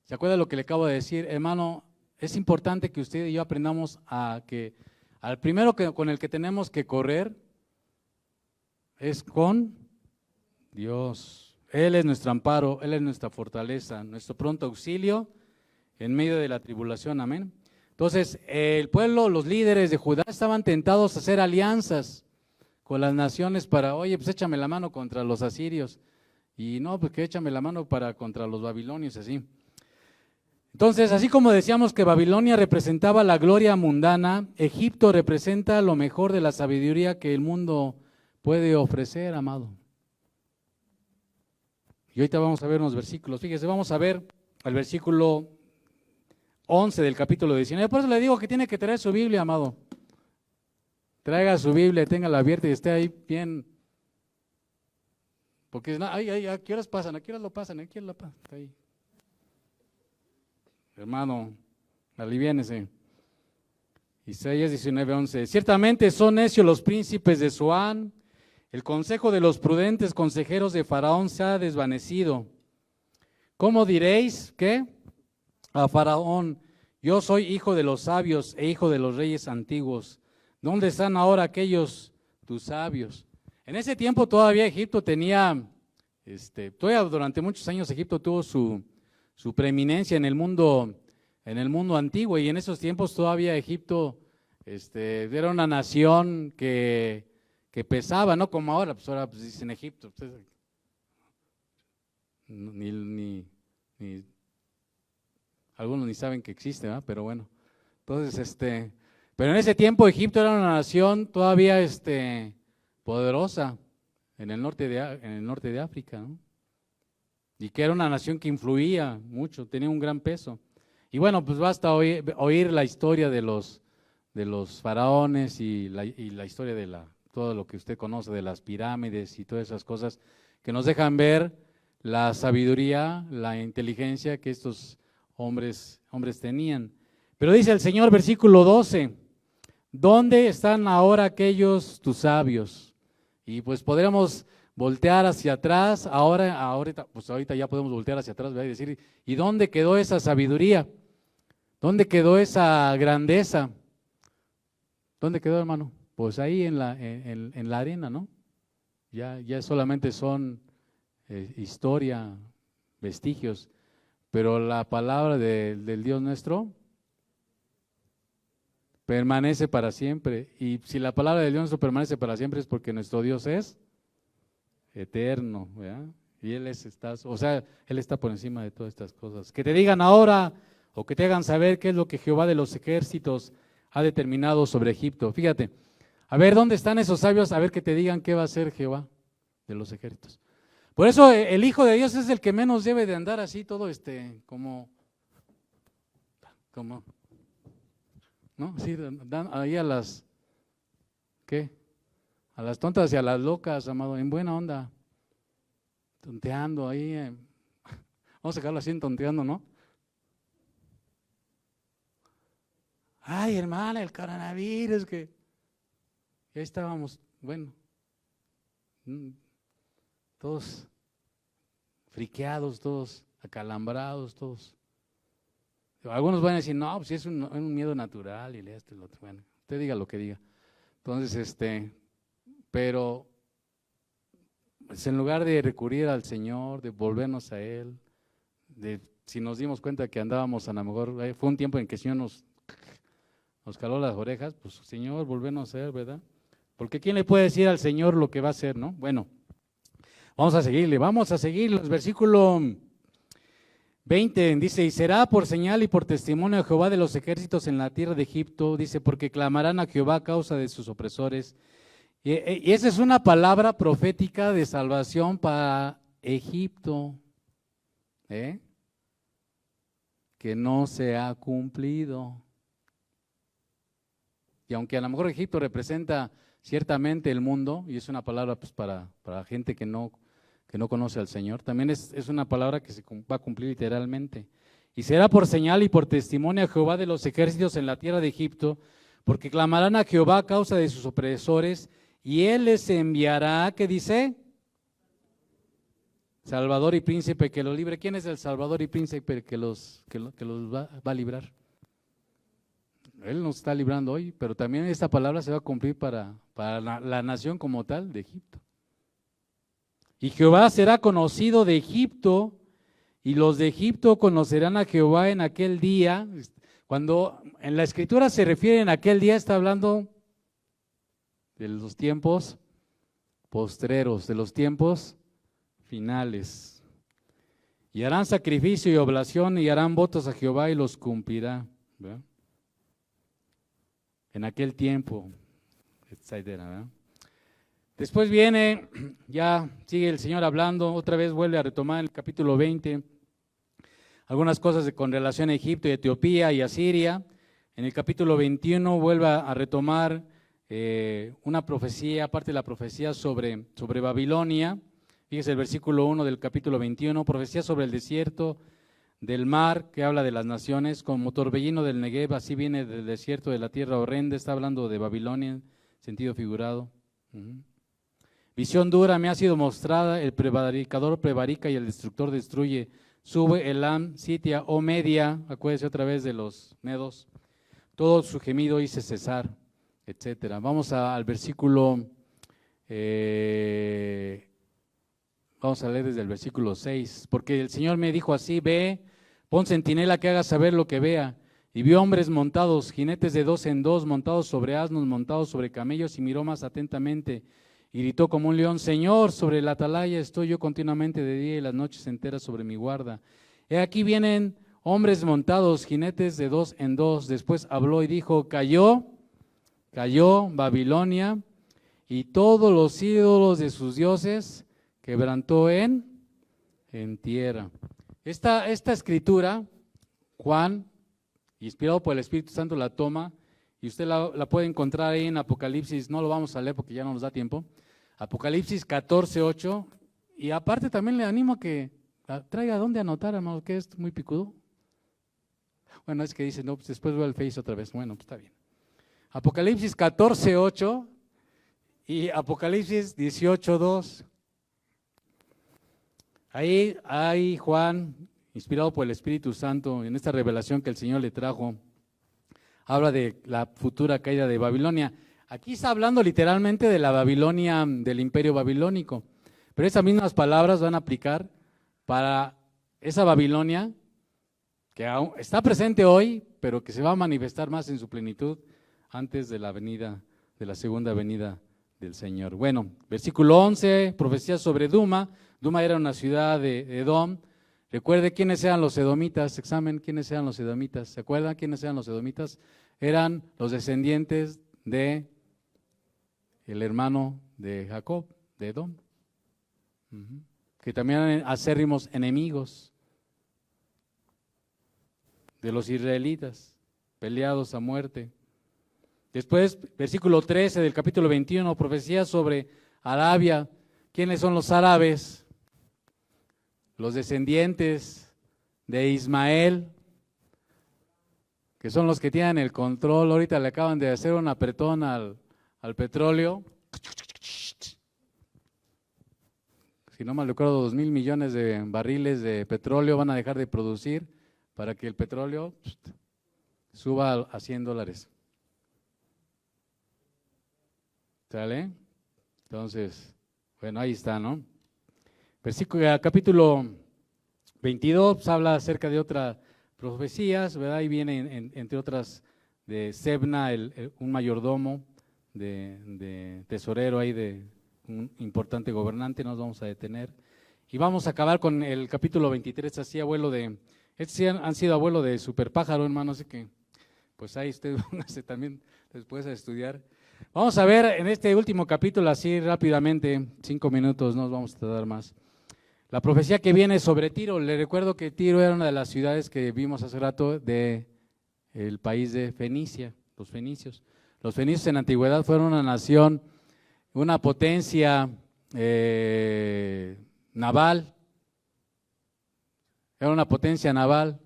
Speaker 1: ¿Se acuerda lo que le acabo de decir? Hermano, es importante que usted y yo aprendamos a que al primero con el que tenemos que correr es con Dios. Él es nuestro amparo, Él es nuestra fortaleza, nuestro pronto auxilio en medio de la tribulación, amén. Entonces, el pueblo, los líderes de Judá estaban tentados a hacer alianzas con las naciones para, oye, pues échame la mano contra los asirios, y no, pues que échame la mano contra los babilonios, así. Entonces, así como decíamos que Babilonia representaba la gloria mundana, Egipto representa lo mejor de la sabiduría que el mundo puede ofrecer, amado. Y ahorita vamos a ver unos versículos. Fíjese, vamos a ver el versículo 11 del capítulo 19. Por eso le digo que tiene que traer su Biblia, amado. Traiga su Biblia, téngala abierta y esté ahí bien. Porque ¿a qué horas pasan? ¿A qué horas lo pasan? ¿A qué horas lo pasan? Está ahí. Hermano, aliviánese. Isaías 19:11. Ciertamente son necios los príncipes de Zoán, el consejo de los prudentes consejeros de Faraón se ha desvanecido. ¿Cómo diréis qué? A Faraón, yo soy hijo de los sabios e hijo de los reyes antiguos. ¿Dónde están ahora aquellos tus sabios? En ese tiempo todavía Egipto tenía Todavía durante muchos años Egipto tuvo su preeminencia en el mundo antiguo, y en esos tiempos todavía Egipto era una nación que pesaba, no como ahora. Pues ahora pues dicen Egipto, pues, ni algunos ni saben que existe, ¿verdad? Pero bueno, entonces pero en ese tiempo Egipto era una nación todavía poderosa en el norte de África, ¿no? Y que era una nación que influía mucho, tenía un gran peso. Y bueno, pues basta oír la historia de los faraones y la historia de todo lo que usted conoce de las pirámides y todas esas cosas que nos dejan ver la sabiduría, la inteligencia que estos hombres tenían. Pero dice el Señor, versículo 12, ¿dónde están ahora aquellos tus sabios? Y pues podríamos voltear hacia atrás, ahorita ya podemos voltear hacia atrás, ¿verdad? Y decir, ¿y dónde quedó esa sabiduría? ¿Dónde quedó esa grandeza? ¿Dónde quedó, hermano? Pues ahí en la arena, ¿no? Ya solamente son historia, vestigios, pero la palabra del Dios nuestro permanece para siempre. Y si la palabra del Dios nuestro permanece para siempre es porque nuestro Dios es eterno, ¿verdad? Y Él Él está por encima de todas estas cosas. Que te digan ahora o que te hagan saber qué es lo que Jehová de los ejércitos ha determinado sobre Egipto. Fíjate, a ver, ¿dónde están esos sabios? A ver que te digan qué va a hacer Jehová de los ejércitos. Por eso el Hijo de Dios es el que menos debe de andar así todo como ¿no? Sí, dan ahí a las, ¿qué? A las tontas y a las locas, amado, en buena onda, tonteando ahí. Vamos a dejarlo así, tonteando, ¿no? Ay, hermana, el coronavirus, que ya estábamos, bueno, todos friqueados, todos acalambrados, todos. Algunos van a decir, no, pues es un miedo natural y esto y lo otro. Bueno, usted diga lo que diga. Entonces, pero pues en lugar de recurrir al Señor, de volvernos a Él, si nos dimos cuenta que andábamos a lo mejor, fue un tiempo en que el Señor nos caló las orejas, pues Señor, volvernos a Él, ¿verdad? Porque ¿quién le puede decir al Señor lo que va a hacer, no? Bueno, vamos a seguir los versículos 20, dice, y será por señal y por testimonio a Jehová de los ejércitos en la tierra de Egipto, dice, porque clamarán a Jehová a causa de sus opresores. Y esa es una palabra profética de salvación para Egipto, que no se ha cumplido. Y aunque a lo mejor Egipto representa ciertamente el mundo, y es una palabra pues para gente que no conoce al Señor, también es una palabra que se va a cumplir literalmente. Y será por señal y por testimonio a Jehová de los ejércitos en la tierra de Egipto, porque clamarán a Jehová a causa de sus opresores, y Él les enviará, ¿qué dice? Salvador y príncipe que los libre. ¿Quién es el Salvador y príncipe que los va a librar? Él nos está librando hoy, pero también esta palabra se va a cumplir para la nación como tal de Egipto. Y Jehová será conocido de Egipto, y los de Egipto conocerán a Jehová en aquel día. Cuando en la Escritura se refiere en aquel día, está hablando de los tiempos postreros, de los tiempos finales. Y harán sacrificio y oblación y harán votos a Jehová y los cumplirá, ¿verdad? En aquel tiempo, etcétera, ¿verdad? Después viene, ya sigue el Señor hablando, otra vez vuelve a retomar el capítulo 20, algunas cosas con relación a Egipto y Etiopía y Asiria. En el capítulo 21 vuelve a retomar una profecía, aparte de la profecía sobre Babilonia. Fíjese el versículo 1 del capítulo 21, profecía sobre el desierto del mar, que habla de las naciones, como torbellino del Negev, así viene del desierto de la tierra horrenda, está hablando de Babilonia, en sentido figurado. Visión dura me ha sido mostrada, el prevaricador prevarica y el destructor destruye. Sube Elam, sitia o media, acuérdese otra vez de los medos, todo su gemido hice cesar, etcétera. Vamos al versículo Vamos a leer desde el versículo 6. Porque el Señor me dijo así: ve, pon centinela que haga saber lo que vea. Y vio hombres montados, jinetes de 2 en 2, montados sobre asnos, montados sobre camellos, y miró más atentamente. Y gritó como un león: Señor, sobre la atalaya estoy yo continuamente de día y las noches enteras sobre mi guarda. He aquí vienen hombres montados, jinetes de 2 en 2. Después habló y dijo: cayó Babilonia, y todos los ídolos de sus dioses quebrantó en tierra. Esta escritura, Juan, inspirado por el Espíritu Santo, la toma, y usted la puede encontrar ahí en Apocalipsis. No lo vamos a leer porque ya no nos da tiempo. Apocalipsis 14:8, y aparte también le animo a que traiga dónde anotar, hermano, que es muy picudo. Bueno, es que dice, no, pues después voy al Face otra vez. Bueno, pues está bien. Apocalipsis 14:8 y Apocalipsis 18:2. Ahí Juan, inspirado por el Espíritu Santo, en esta revelación que el Señor le trajo, habla de la futura caída de Babilonia. Aquí está hablando literalmente de la Babilonia, del imperio babilónico, pero esas mismas palabras van a aplicar para esa Babilonia que aún está presente hoy, pero que se va a manifestar más en su plenitud antes de la venida, de la segunda venida del Señor. Bueno, versículo 11, profecía sobre Duma. Duma era una ciudad de Edom. Recuerde quiénes eran los edomitas, examen, quiénes eran los edomitas. ¿Se acuerdan quiénes eran los edomitas? Eran los descendientes de el hermano de Jacob, de Edom, que también eran acérrimos enemigos de los israelitas, peleados a muerte. Después, versículo 13 del capítulo 21, profecía sobre Arabia. ¿Quiénes son los árabes? Los descendientes de Ismael, que son los que tienen el control. Ahorita le acaban de hacer un apretón al petróleo. Si no mal recuerdo, 2,000 millones de barriles de petróleo van a dejar de producir para que el petróleo suba a $100. ¿Sale? Entonces, bueno, ahí está, ¿no? Capítulo 22 pues, habla acerca de otras profecías, ¿verdad? Ahí viene, entre otras, de Sebna, un mayordomo, de tesorero ahí, de un importante gobernante. Nos vamos a detener. Y vamos a acabar con el capítulo 23, así estos sí han sido abuelo de superpájaro, hermano, así que, pues ahí usted póngase también después a estudiar. Vamos a ver en este último capítulo, así rápidamente, 5 minutos, no nos vamos a tardar más. La profecía que viene sobre Tiro. Le recuerdo que Tiro era una de las ciudades que vimos hace rato del país de Fenicia, los fenicios. Los fenicios en la antigüedad fueron una nación, una potencia naval. Era una potencia naval.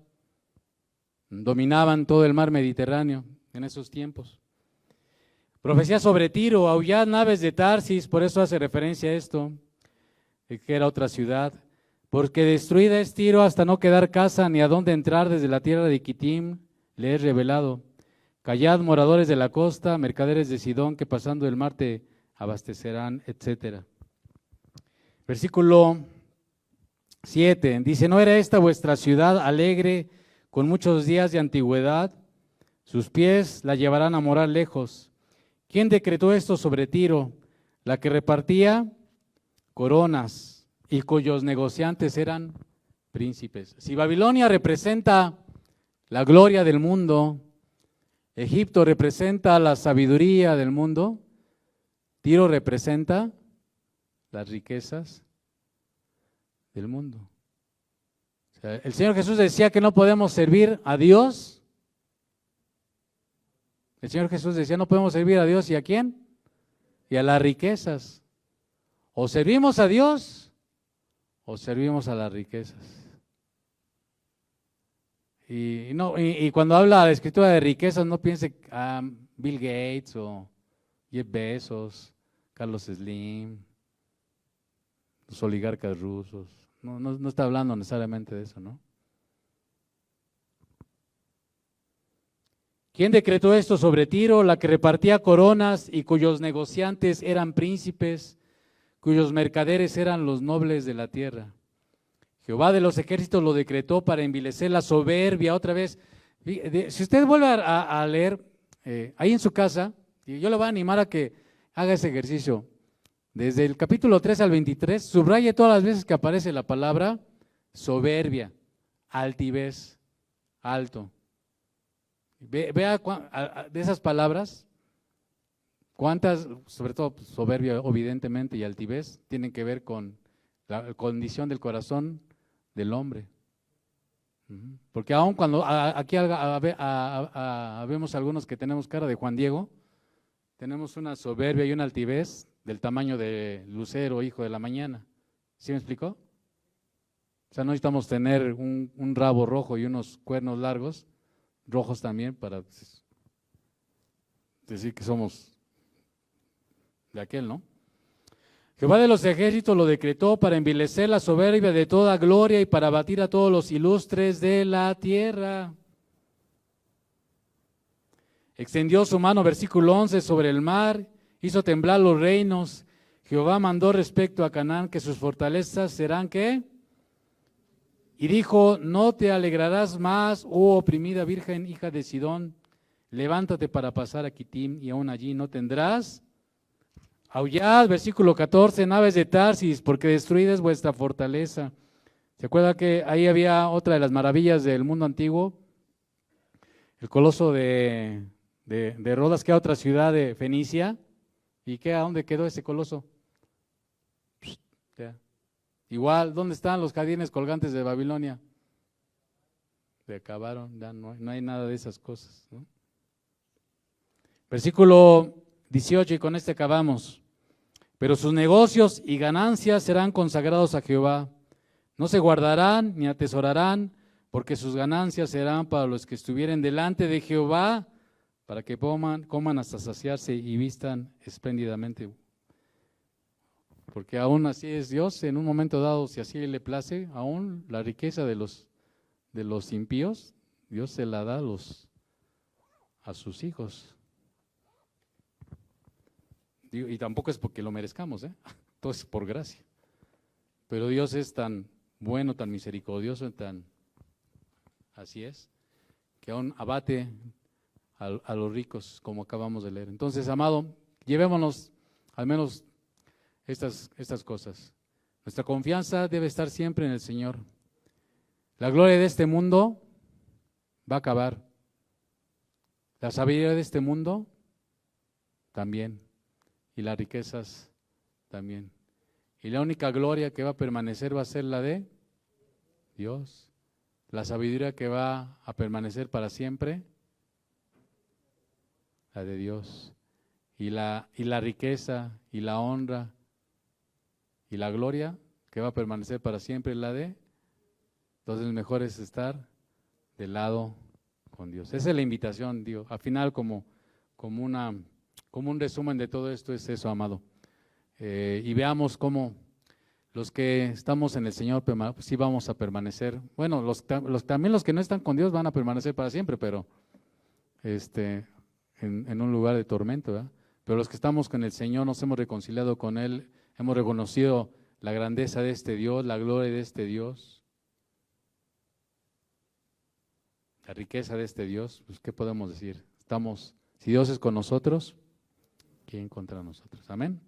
Speaker 1: Dominaban todo el mar Mediterráneo en esos tiempos. Profecía sobre Tiro: aullad naves de Tarsis, por eso hace referencia a esto, que era otra ciudad. Porque destruida es Tiro hasta no quedar casa, ni a dónde entrar. Desde la tierra de Quitim le he revelado. Callad, moradores de la costa, mercaderes de Sidón, que pasando el mar te abastecerán, etc. Versículo 7, dice: ¿no era esta vuestra ciudad alegre, con muchos días de antigüedad? Sus pies la llevarán a morar lejos. ¿Quién decretó esto sobre Tiro? La que repartía coronas y cuyos negociantes eran príncipes. Si Babilonia representa la gloria del mundo, Egipto representa la sabiduría del mundo, Tiro representa las riquezas del mundo. O sea, el Señor Jesús decía que no podemos servir a Dios. El Señor Jesús decía: no podemos servir a Dios, ¿y a quién? Y a las riquezas. O servimos a Dios o servimos a las riquezas. Y cuando habla la Escritura de riquezas, no piense Bill Gates o Jeff Bezos, Carlos Slim, los oligarcas rusos. No está hablando necesariamente de eso, ¿no? ¿Quién decretó esto sobre Tiro? La que repartía coronas y cuyos negociantes eran príncipes, cuyos mercaderes eran los nobles de la tierra. Jehová de los ejércitos lo decretó para envilecer la soberbia otra vez. Si usted vuelve a leer ahí en su casa, y yo le voy a animar a que haga ese ejercicio, desde el capítulo 3 al 23, subraye todas las veces que aparece la palabra soberbia, altivez, alto. Vea de esas palabras, cuántas, sobre todo soberbia evidentemente y altivez, tienen que ver con la condición del corazón del hombre. Porque aun cuando aquí vemos algunos que tenemos cara de Juan Diego, tenemos una soberbia y una altivez del tamaño de Lucero, hijo de la mañana. ¿Sí me explicó? O sea, no necesitamos tener un rabo rojo y unos cuernos largos, rojos también, para decir que somos de aquel, ¿no? Jehová de los ejércitos lo decretó para envilecer la soberbia de toda gloria y para abatir a todos los ilustres de la tierra. Extendió su mano, versículo 11, sobre el mar, hizo temblar los reinos. Jehová mandó respecto a Canaán que sus fortalezas serán, ¿qué? Y dijo, no te alegrarás más, oh oprimida virgen, hija de Sidón, levántate para pasar a Quitim y aún allí no tendrás. Aullad, versículo 14, naves de Tarsis, porque destruida es vuestra fortaleza. ¿Se acuerda que ahí había otra de las maravillas del mundo antiguo? El coloso de Rodas, que era otra ciudad de Fenicia. ¿Y qué? ¿A dónde quedó ese coloso? Igual, ¿dónde están los jardines colgantes de Babilonia? Se acabaron, ya no hay nada de esas cosas, ¿no? Versículo 18, y con este acabamos. Pero sus negocios y ganancias serán consagrados a Jehová. No se guardarán ni atesorarán, porque sus ganancias serán para los que estuvieren delante de Jehová, para que coman hasta saciarse y vistan espléndidamente. Porque aún así es Dios, en un momento dado, si así le place, aún la riqueza de los impíos, Dios se la da a sus hijos. Y tampoco es porque lo merezcamos, todo es por gracia. Pero Dios es tan bueno, tan misericordioso, así es, que aún abate a los ricos, como acabamos de leer. Entonces, amado, llevémonos al menos estas cosas. Nuestra confianza debe estar siempre en el Señor. La gloria de este mundo va a acabar. La sabiduría de este mundo también. Y las riquezas también. Y la única gloria que va a permanecer va a ser la de Dios. La sabiduría que va a permanecer para siempre, la de Dios. Y la riqueza y la honra y la gloria que va a permanecer para siempre, la de. Entonces mejor es estar del lado con Dios. Esa es la invitación, Dios. Al final, como un resumen de todo esto es eso, amado. Y veamos cómo los que estamos en el Señor, sí vamos a permanecer. Bueno, también los que no están con Dios van a permanecer para siempre, pero en un lugar de tormento, ¿verdad? Pero los que estamos con el Señor nos hemos reconciliado con Él, hemos reconocido la grandeza de este Dios, la gloria de este Dios, la riqueza de este Dios. Pues, ¿qué podemos decir? Si Dios es con nosotros, ¿quién contra nosotros? Amén.